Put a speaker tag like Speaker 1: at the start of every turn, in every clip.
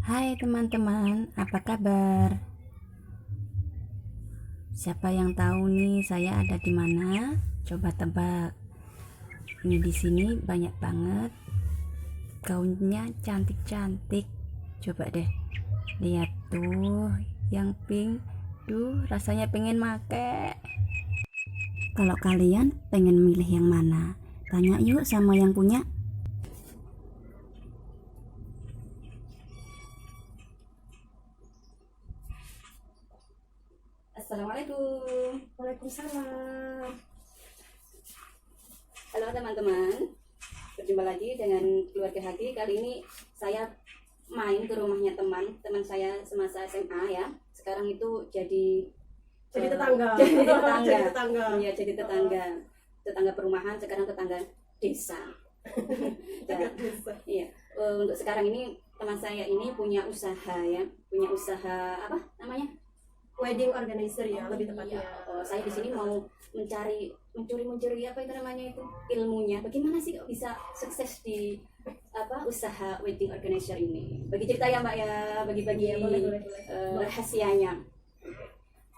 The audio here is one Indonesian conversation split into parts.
Speaker 1: Hai teman-teman, apa kabar? Siapa yang tahu nih saya ada di mana? Coba tebak. Ini di sini banyak banget gaunnya cantik-cantik. Coba deh lihat tuh yang pink. Duh, rasanya pengen make. Kalau kalian pengen milih yang mana? Tanya yuk sama yang punya. Assalamualaikum.
Speaker 2: Waalaikumsalam.
Speaker 1: Halo teman-teman, berjumpa lagi dengan keluarga Hadi. Kali ini saya main ke rumahnya teman saya semasa SMA ya. Sekarang itu jadi
Speaker 2: Tetangga.
Speaker 1: jadi tetangga.
Speaker 2: Jadi tetangga.
Speaker 1: Iya, jadi tetangga perumahan, sekarang tetangga desa. Dan, iya, untuk sekarang ini teman saya ini punya usaha ya, punya usaha apa namanya?
Speaker 2: Wedding organizer ya, lebih tepatnya.
Speaker 1: Saya di sini mau mencuri apa itu namanya itu ilmunya. Bagaimana sih kok bisa sukses di apa usaha wedding organizer ini? Bagi cerita ya Mbak ya, bagi-bagi
Speaker 2: Iya, boleh.
Speaker 1: rahasianya.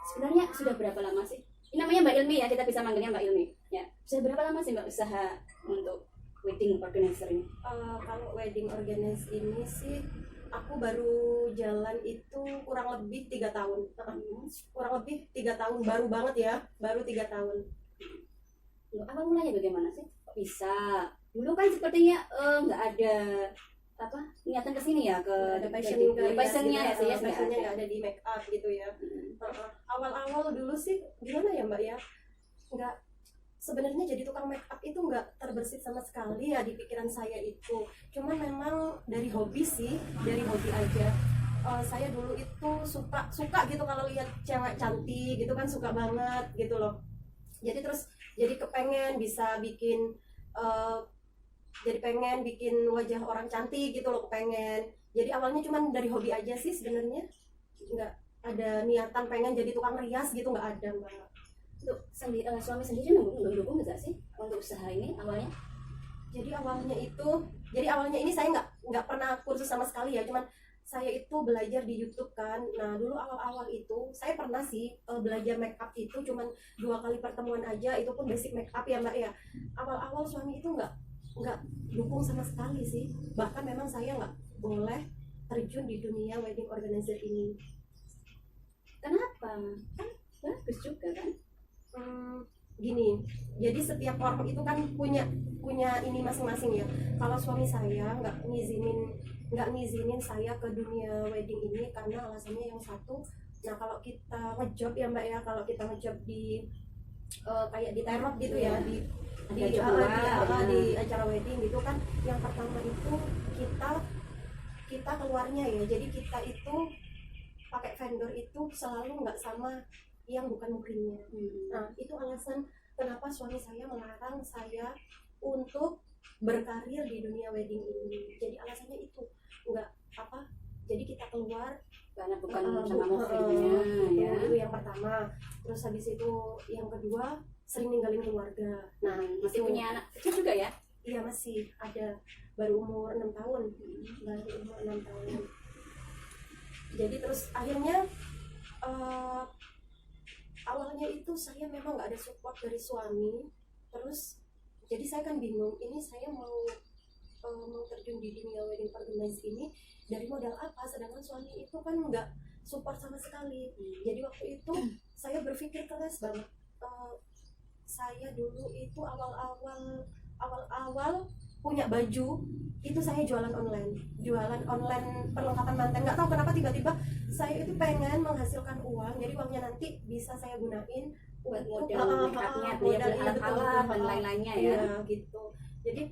Speaker 1: Sebenarnya sudah berapa lama sih? Ini namanya Mbak Ilmi ya, kita bisa manggilnya Mbak Ilmi. Ya, sudah berapa lama sih Mbak usaha untuk wedding organizer ini?
Speaker 2: Kalau wedding organizer ini sih, aku baru jalan itu kurang lebih 3 tahun. Kurang lebih 3 tahun, baru banget ya, baru 3 tahun.
Speaker 1: Loh, awal mulanya bagaimana sih? Kok bisa? Dulu kan sepertinya nggak ada apa niatan ke sini ya, ke
Speaker 2: Ada
Speaker 1: passionnya ya, serius nggak
Speaker 2: passionnya
Speaker 1: ada.
Speaker 2: nggak ada di make up gitu ya.
Speaker 1: Hmm.
Speaker 2: Awal-awal dulu sih gimana ya Mbak ya, nggak, sebenarnya jadi tukang make up itu nggak terbersit sama sekali ya di pikiran saya itu. Cuman memang dari hobi sih, dari hobi aja. Saya dulu itu suka gitu kalau lihat cewek cantik gitu kan, suka banget gitu loh. Jadi kepengen bisa bikin, eh, jadi pengen bikin wajah orang cantik gitu loh, kepengen. Jadi awalnya cuman dari hobi aja sih sebenarnya, nggak ada niatan pengen jadi tukang rias gitu, nggak ada Mbak.
Speaker 1: Untuk suami sendiri mendukung nggak sih untuk usaha ini awalnya?
Speaker 2: Jadi awalnya ini saya nggak pernah kursus sama sekali ya, cuman saya itu belajar di YouTube kan. Nah dulu awal-awal itu saya pernah sih belajar make up itu cuman 2 kali pertemuan aja, itu pun basic make up ya Mbak ya. Awal-awal suami itu nggak dukung sama sekali sih, bahkan memang saya nggak boleh terjun di dunia wedding organizer ini.
Speaker 1: Kenapa? Kan bagus juga kan?
Speaker 2: Gini, jadi setiap orang itu kan punya ini masing-masing ya. Kalau suami saya nggak ngizinin saya ke dunia wedding ini karena alasannya yang satu. Nah kalau kita ngejob ya Mbak ya, kalau kita ngejob di kayak di terop gitu ya, di acara wedding gitu kan, yang pertama itu kita keluarnya ya, jadi kita itu pakai vendor itu selalu nggak sama yang bukan muhrimnya. Nah itu alasan kenapa suami saya melarang saya untuk berkarir di dunia wedding ini. Jadi alasannya itu nggak apa. Jadi kita keluar
Speaker 1: Karena bukan
Speaker 2: bu-
Speaker 1: sama muhrimnya ya.
Speaker 2: itu yang pertama. Terus habis itu yang kedua, sering ninggalin keluarga. Nah
Speaker 1: Masih
Speaker 2: itu,
Speaker 1: punya anak kecil juga ya?
Speaker 2: iya masih ada, baru umur 6 tahun. Baru umur 6 tahun. Jadi terus akhirnya awalnya itu saya memang nggak ada support dari suami. Terus jadi saya kan bingung, ini saya mau terjun di dunia wedding organizer ini dari modal apa, sedangkan suami itu kan nggak support sama sekali. Jadi waktu itu saya berpikir keras banget. Saya dulu itu awal punya baju itu saya jualan online perlengkapan manten. Nggak tahu kenapa tiba-tiba saya itu pengen menghasilkan uang, jadi uangnya nanti bisa saya gunain
Speaker 1: Buat
Speaker 2: untuk
Speaker 1: modal make upnya, biaya beli alat-alat dan lain-lainnya ya.
Speaker 2: Iya, gitu. Jadi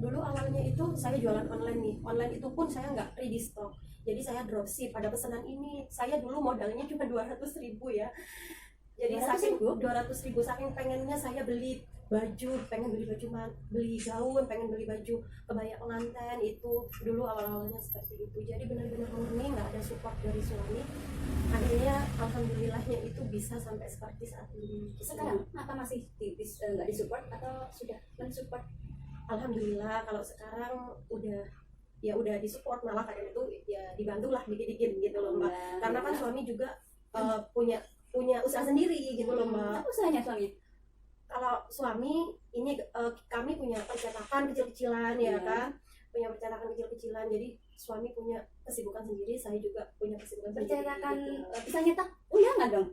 Speaker 2: dulu awalnya itu saya jualan online nih, online itu pun saya nggak ready stock, jadi saya dropship. Ada pesanan ini, saya dulu modalnya cuma 200.000 ya. Jadi 200.000 saking pengennya saya beli baju, beli gaun, pengen beli baju kebaya pengantin, itu dulu awal-awalnya seperti itu. Jadi benar-benar murni, nggak ada support dari suami. Akhirnya alhamdulillahnya itu bisa sampai seperti saat ini.
Speaker 1: Sekarang apa masih nggak disupport atau sudah mensupport?
Speaker 2: Alhamdulillah kalau sekarang udah ya udah disupport, malah kadang itu ya dibantu lah dikit-dikit gitu loh Mbak. Karena kan suami juga punya usaha sendiri gitu loh Mbak.
Speaker 1: Apa usahanya suami?
Speaker 2: Kalau suami ini kami punya percetakan kecil-kecilan ya kan, punya percetakan kecil-kecilan, jadi suami punya kesibukan sendiri, saya juga punya kesibukan
Speaker 1: Percetakan
Speaker 2: sendiri.
Speaker 1: bisa nyetak undangan dong.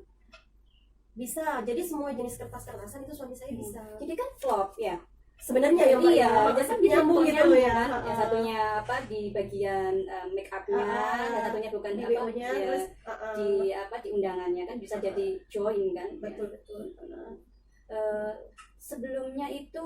Speaker 2: Bisa, jadi semua jenis kertas-kertasan itu suami saya bisa.
Speaker 1: Jadi kan vlog ya.
Speaker 2: Sebenarnya ya Mbak,
Speaker 1: Iya,
Speaker 2: ya,
Speaker 1: jadi
Speaker 2: nyambung gitu loh ya.
Speaker 1: Yang satunya apa di bagian make upnya, yang satunya bukan
Speaker 2: di
Speaker 1: apa
Speaker 2: WO-nya,
Speaker 1: ya,
Speaker 2: terus
Speaker 1: di apa di undangannya kan bisa jadi join kan.
Speaker 2: betul.
Speaker 1: Sebelumnya itu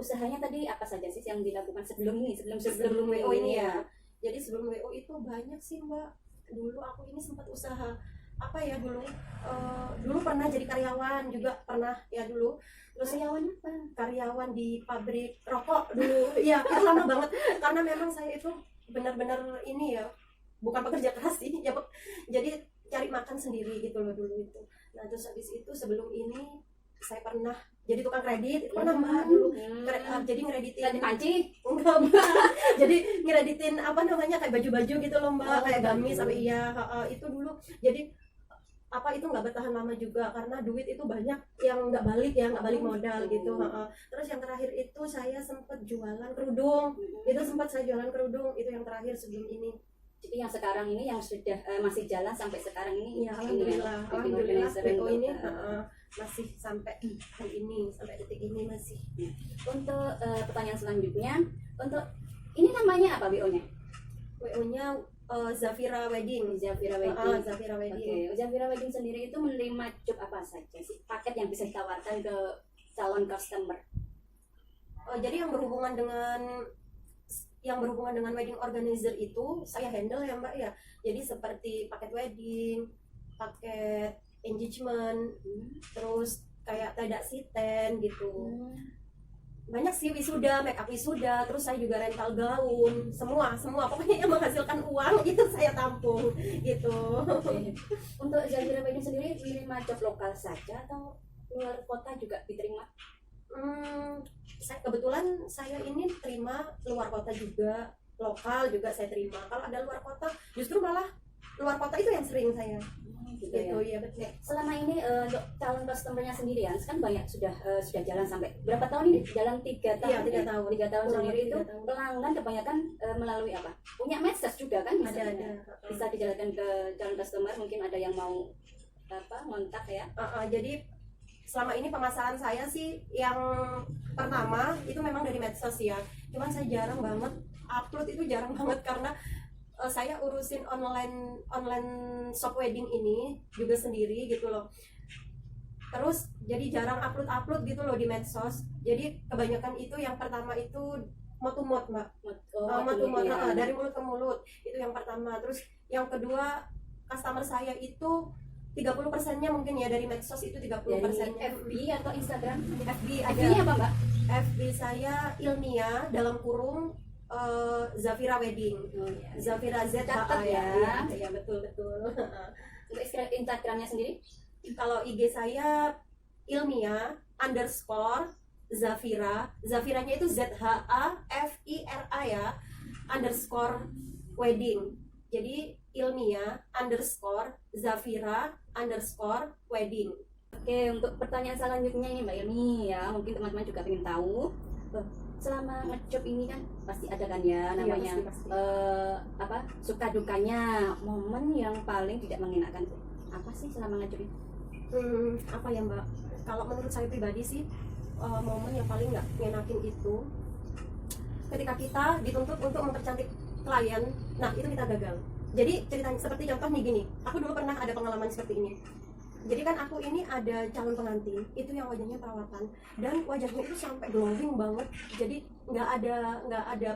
Speaker 1: usahanya tadi apa saja sih yang dilakukan sebelum ini,
Speaker 2: Sebelum WO ini ya. Jadi sebelum WO itu banyak sih Mbak. Dulu aku ini sempat usaha apa ya dulu pernah jadi karyawan juga pernah ya dulu. Terus
Speaker 1: karyawan apa?
Speaker 2: Karyawan di pabrik rokok dulu. Iya, itu lama banget karena memang saya itu benar-benar ini ya, bukan pekerja keras sih ya, jadi cari makan sendiri gitu loh dulu itu. Nah terus habis itu sebelum ini saya pernah jadi tukang kredit, itu pernah Mbak dulu. Jadi ngereditin
Speaker 1: panci
Speaker 2: enggak Mbak. Jadi ngereditin apa namanya kayak baju-baju gitu loh Mbak, kayak gamis sampai itu dulu. Jadi apa itu nggak bertahan lama juga karena duit itu banyak yang nggak balik modal gitu. Terus yang terakhir itu saya sempat jualan kerudung. Itu sempat saya jualan kerudung, itu yang terakhir sebelum ini.
Speaker 1: Jadi yang sekarang ini yang sudah masih jalan sampai sekarang ini
Speaker 2: Ya alhamdulillah WO ini masih sampai hari ini, sampai detik ini masih.
Speaker 1: Untuk pertanyaan selanjutnya, untuk ini namanya apa WO-nya?
Speaker 2: WO-nya Zafira Wedding.
Speaker 1: Zafira Wedding.
Speaker 2: Zafira Wedding.
Speaker 1: Oke, Zafira Wedding sendiri itu menerima job apa saja sih? Paket yang bisa ditawarkan ke calon customer.
Speaker 2: Jadi yang berhubungan dengan wedding organizer itu saya handle ya Mbak ya. Jadi seperti paket wedding, paket engagement, terus kayak tidak siten gitu. Banyak sih, wisuda, make up wisuda, terus saya juga rental gaun, semua pokoknya yang menghasilkan uang itu saya tampung gitu.
Speaker 1: Untuk Zafira Wedding sendiri menerima job lokal saja atau luar kota juga diterima?
Speaker 2: Kebetulan saya ini terima luar kota juga, lokal juga saya terima. Kalau ada luar kota, justru malah luar kota itu yang sering saya.
Speaker 1: Gitu
Speaker 2: ya betul.
Speaker 1: Selama ini untuk calon customernya sendiri ya, kan banyak sudah jalan sampai berapa tahun ini? Jalan 3 tahun.
Speaker 2: Iya, 3 tahun.
Speaker 1: 3 tahun sendiri itu
Speaker 2: 3 tahun.
Speaker 1: pelanggan kebanyakan melalui apa? Punya medsos juga kan?
Speaker 2: Ada.
Speaker 1: Bisa dijalankan ke calon customer, mungkin ada yang mau ngontak ya.
Speaker 2: Jadi selama ini pemasaran saya sih yang pertama itu memang dari medsos ya. Cuman saya jarang banget upload, itu jarang banget karena saya urusin online shop wedding ini juga sendiri gitu loh. Terus jadi jarang upload gitu loh di medsos. Jadi kebanyakan itu yang pertama itu mouth to mouth Mbak. Mouth to mouth, dari mulut ke mulut. Itu yang pertama. Terus yang kedua, customer saya itu 30%-nya mungkin ya dari medsos, itu 30%-nya.
Speaker 1: FB atau Instagram?
Speaker 2: FB
Speaker 1: FB-nya apa Mbak?
Speaker 2: FB saya Ilmia dalam kurung Zafira Wedding. Zafira Z
Speaker 1: ya.
Speaker 2: Ya betul.
Speaker 1: Untuk Instagramnya sendiri?
Speaker 2: Kalau IG saya Ilmia _ Zafira. Zafiranya itu ZHAFIRA ya, _wedding. Jadi Ilmia _ Zafira _wedding.
Speaker 1: Oke, untuk pertanyaan selanjutnya ini Mbak Ilmi ya, mungkin teman-teman juga ingin tahu. Selama ngejob ini kan pasti ada kan ya namanya
Speaker 2: pasti.
Speaker 1: Suka dukanya, momen yang paling tidak mengenakan tuh apa sih selama ngejob ini?
Speaker 2: Apa ya Mbak? Kalau menurut saya pribadi sih momen yang paling nggak ngenakin itu ketika kita dituntut untuk mempercantik klien, nah itu kita gagal. Jadi ceritanya seperti contoh nih gini, aku dulu pernah ada pengalaman seperti ini. Jadi kan aku ini ada calon pengantin itu yang wajahnya perawatan dan wajahnya itu sampai glowing banget, jadi nggak ada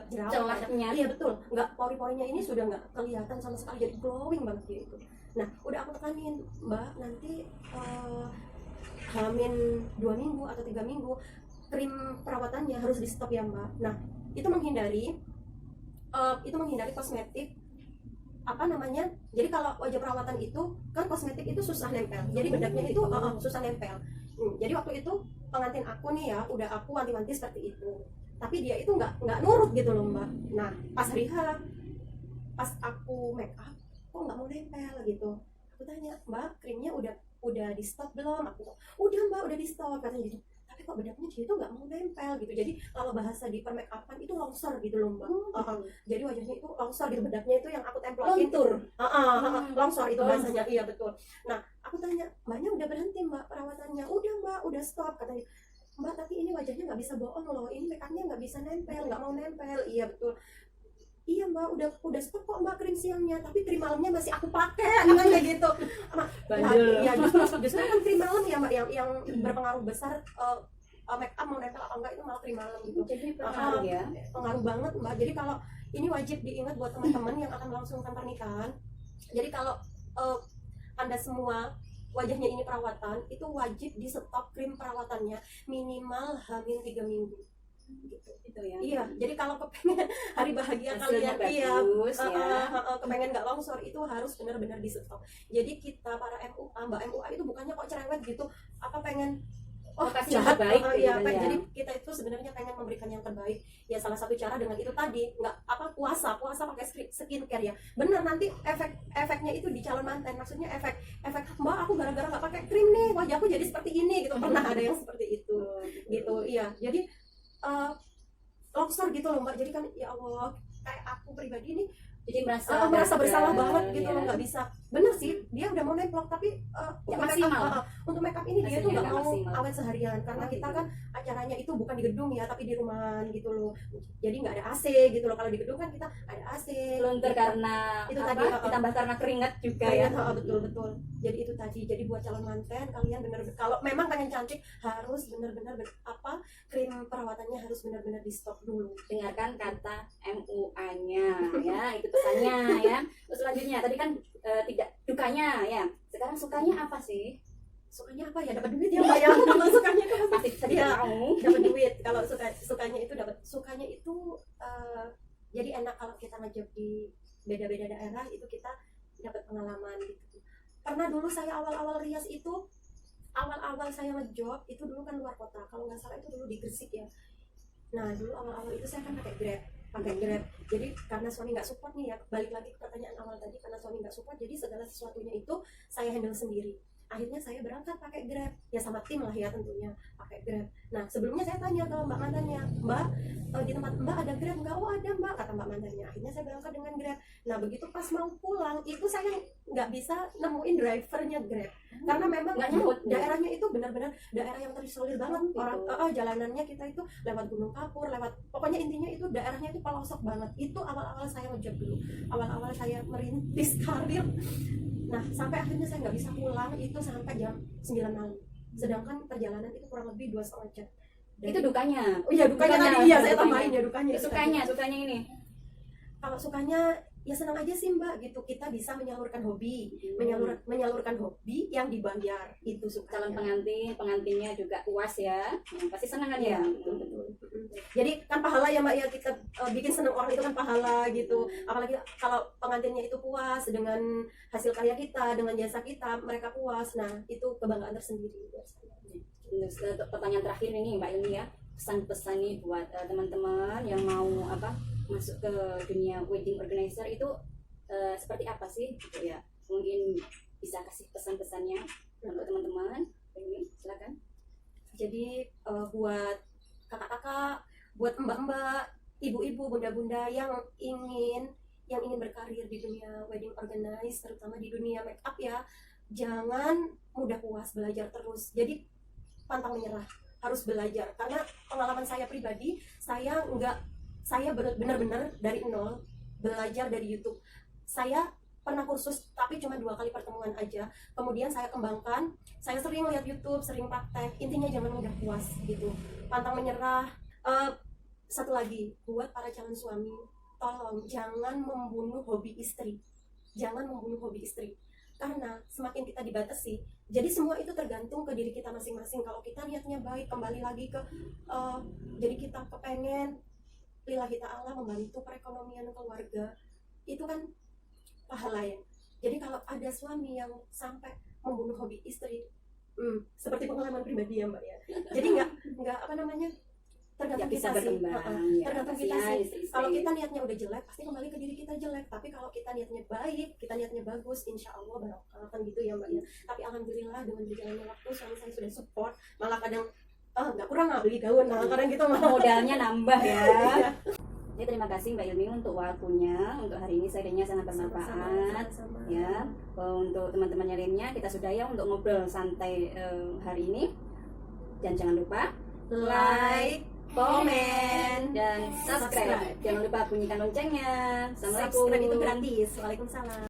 Speaker 2: jerawat.
Speaker 1: Celahnya.
Speaker 2: Iya betul, nggak pori-porinya ini sudah nggak kelihatan sama sekali, jadi glowing banget dia itu. Nah udah aku tekanin, Mbak nanti Hamin 2 minggu atau 3 minggu krim perawatannya harus di stop ya Mbak. Nah itu menghindari kosmetik jadi kalau wajah perawatan itu kan kosmetik itu susah nempel, jadi bedaknya itu susah nempel. Jadi waktu itu pengantin aku nih ya, udah aku wanti-wanti seperti itu. tapi dia itu nggak nurut gitu loh mbak. Nah pas hari H, pas aku make up kok nggak mau nempel gitu, aku tanya mbak krimnya udah di stop belum, aku udah mbak udah di stop katanya gitu, tapi kok bedaknya dia itu nggak mau nempel gitu. Jadi kalau bahasa di permake upan itu longsor gitu loh mbak. Jadi wajahnya itu longsor gitu, bedaknya itu yang aku templokin
Speaker 1: Lontur.
Speaker 2: longsor itu bahasanya. Iya betul. Nah aku tanya mbaknya udah berhenti mbak perawatannya, udah mbak udah stop katanya. Mbak tapi ini wajahnya nggak bisa bohong loh, ini make upnya nggak bisa nempel, nggak mau nempel. Iya betul. Iya mbak udah stop kok mbak krim siangnya, tapi krim malamnya masih aku pakai katanya gitu. Nah, ya justru kan krim malam ya mbak yang berpengaruh besar make up mau nempel apa enggak itu malah krim malam gitu.
Speaker 1: Jadi pengaruh ya.
Speaker 2: Pengaruh banget mbak. Jadi kalau ini wajib diingat buat teman-teman yang akan melangsungkan pernikahan. Jadi kalau anda semua wajahnya ini perawatan, itu wajib di stop krim perawatannya minimal hamil 3 minggu gitu ya. Iya, jadi kalau kepengen hari bahagia
Speaker 1: hasilnya
Speaker 2: kalian
Speaker 1: bagus,
Speaker 2: kepengen nggak longsor itu harus benar-benar di stop. Jadi kita para MUA, mbak MUA itu bukannya kok cerewet gitu, apa pengen
Speaker 1: kasih yang
Speaker 2: jahat,
Speaker 1: terbaik
Speaker 2: ya,
Speaker 1: gitu ya.
Speaker 2: jadi kita itu sebenarnya pengen memberikan yang terbaik. Ya salah satu cara dengan itu tadi, nggak puasa pakai skincare ya. Benar nanti efeknya itu di calon manten, maksudnya efek mbak aku gara-gara nggak pakai krim nih wajahku jadi seperti ini gitu. Pernah ada yang seperti itu gitu. Iya, jadi longsor gitu loh mbak. Jadi kan ya Allah, kayak aku pribadi nih
Speaker 1: Jadi
Speaker 2: merasa bersalah banget gitu
Speaker 1: ya.
Speaker 2: loh, nggak bisa. Bener sih dia udah mau nemplok, tapi
Speaker 1: maksimal.
Speaker 2: Untuk make up ini dia tuh nggak mau
Speaker 1: maksimal.
Speaker 2: awet seharian karena kita kan acaranya itu bukan di gedung ya, tapi di rumah gitu loh. Jadi nggak ada AC gitu loh. Kalau di gedung kan kita ada AC.
Speaker 1: Luntur karena
Speaker 2: itu
Speaker 1: apa?
Speaker 2: tadi
Speaker 1: Ditambah karena keringat juga ya.
Speaker 2: Betul. Jadi itu tadi. Jadi buat calon manten kalian bener-bener kalau memang pengen cantik harus bener-bener krim perawatannya harus bener-bener di stop dulu.
Speaker 1: Dengarkan kata MUA-nya ya, itu pesannya ya. Terus selanjutnya tadi kan tidak dukanya ya. Sekarang sukanya apa sih?
Speaker 2: Sukanya apa ya? Dapat duit ya mbak ya. Kalau sukanya itu
Speaker 1: Pasti
Speaker 2: ya,
Speaker 1: mau
Speaker 2: dapat duit. Kalau sukanya itu jadi enak kalau kita ngejob di beda-beda daerah, itu kita dapat pengalaman gitu. Karena dulu saya awal-awal rias itu, awal-awal saya ngejob itu dulu kan luar kota. Kalau nggak salah itu dulu di Gresik ya. Nah dulu awal-awal itu saya kan pakai Grab. Jadi karena suami nggak support nih ya, balik lagi ke pertanyaan awal tadi, karena suami nggak support, jadi segala sesuatunya itu saya handle sendiri. Akhirnya saya berangkat pakai Grab, ya sama tim lah ya tentunya, pakai Grab. Nah sebelumnya saya tanya ke mbak mantannya, mbak di tempat mbak ada Grab nggak? Oh ada mbak, kata mbak mantannya. Akhirnya saya berangkat dengan Grab. Nah begitu pas mau pulang itu saya nggak bisa nemuin drivernya Grab, karena memang daerahnya itu benar-benar daerah yang terisolir banget. Orang jalanannya kita itu lewat Gunung Kapur, pokoknya intinya itu daerahnya itu pelosok banget. Itu awal-awal saya ngejob dulu, awal-awal saya merintis karir. Nah sampai akhirnya saya nggak bisa pulang itu sampai jam 9 malam, sedangkan perjalanan itu kurang lebih 2,5 jam.
Speaker 1: Itu dukanya.
Speaker 2: Oh iya dukanya tadi, iya saya tambahin ya dukanya.
Speaker 1: Sukanya ini.
Speaker 2: Kalau sukanya ya senang aja sih mbak gitu, kita bisa menyalurkan hobi, menyalurkan hobi yang dibayar, itu suka.
Speaker 1: Calon pengantinnya juga puas ya, pasti senang kan ya.
Speaker 2: Betul. Jadi kan pahala ya mbak ya, kita bikin senang orang itu kan pahala gitu. Apalagi kalau pengantinnya itu puas dengan hasil karya kita, dengan jasa kita, mereka puas. Nah itu kebanggaan tersendiri.
Speaker 1: Untuk pertanyaan terakhir ini mbak Ilmi ya, pesan-pesan nih buat teman-teman yang mau masuk ke dunia wedding organizer itu seperti apa sih gitu ya, mungkin bisa kasih pesan-pesannya untuk teman-teman. Ini silakan.
Speaker 2: Jadi buat kakak-kakak, buat mbak-mbak, ibu-ibu, bunda-bunda yang ingin berkarir di dunia wedding organizer, terutama di dunia make up ya, jangan mudah puas, belajar terus. Jadi pantang menyerah, harus belajar. Karena pengalaman saya pribadi, saya benar-benar dari nol belajar dari YouTube. Saya pernah kursus tapi cuma 2 kali pertemuan aja, kemudian saya kembangkan. Saya sering lihat YouTube, sering praktek. Intinya jangan mudah puas gitu, pantang menyerah. Satu lagi buat para calon suami, tolong jangan membunuh hobi istri. Karena semakin kita dibatasi, jadi semua itu tergantung ke diri kita masing-masing. Kalau kita niatnya baik, kembali lagi ke jadi kita kepengen lillahi ta'ala membantu perekonomian keluarga, itu kan pahala ya. Jadi kalau ada suami yang sampai membunuh hobi istri, seperti pengalaman pribadi ya mbak ya, jadi nggak tergantung
Speaker 1: Ya, bisa
Speaker 2: kita sih.
Speaker 1: berkembang, ya.
Speaker 2: Tergantung kita
Speaker 1: Kasihan
Speaker 2: sih.
Speaker 1: istri-istri.
Speaker 2: Kalau kita niatnya udah jelek, pasti kembali ke diri kita jelek. Tapi kalau kita niatnya baik, kita niatnya bagus, insya Allah barokah kan gitu ya Mbak ya. Tapi alhamdulillah dengan berjalannya waktu suami saya sudah support. Malah kadang nggak kurang nggak beli gaun, nah kadang gitu malah.
Speaker 1: Modalnya nambah ya.
Speaker 2: Iya.
Speaker 1: Jadi terima kasih Mbak Ilmi untuk waktunya. Untuk hari ini sharingnya sangat bermanfaat.
Speaker 2: Sama-sama.
Speaker 1: Ya, untuk teman-teman yang lainnya kita sudah ya untuk ngobrol santai hari ini. Dan jangan lupa
Speaker 2: Like,
Speaker 1: komen, dan subscribe. Jangan lupa bunyikan loncengnya. Assalamualaikum.
Speaker 2: subscribe itu gratis. Waalaikumsalam.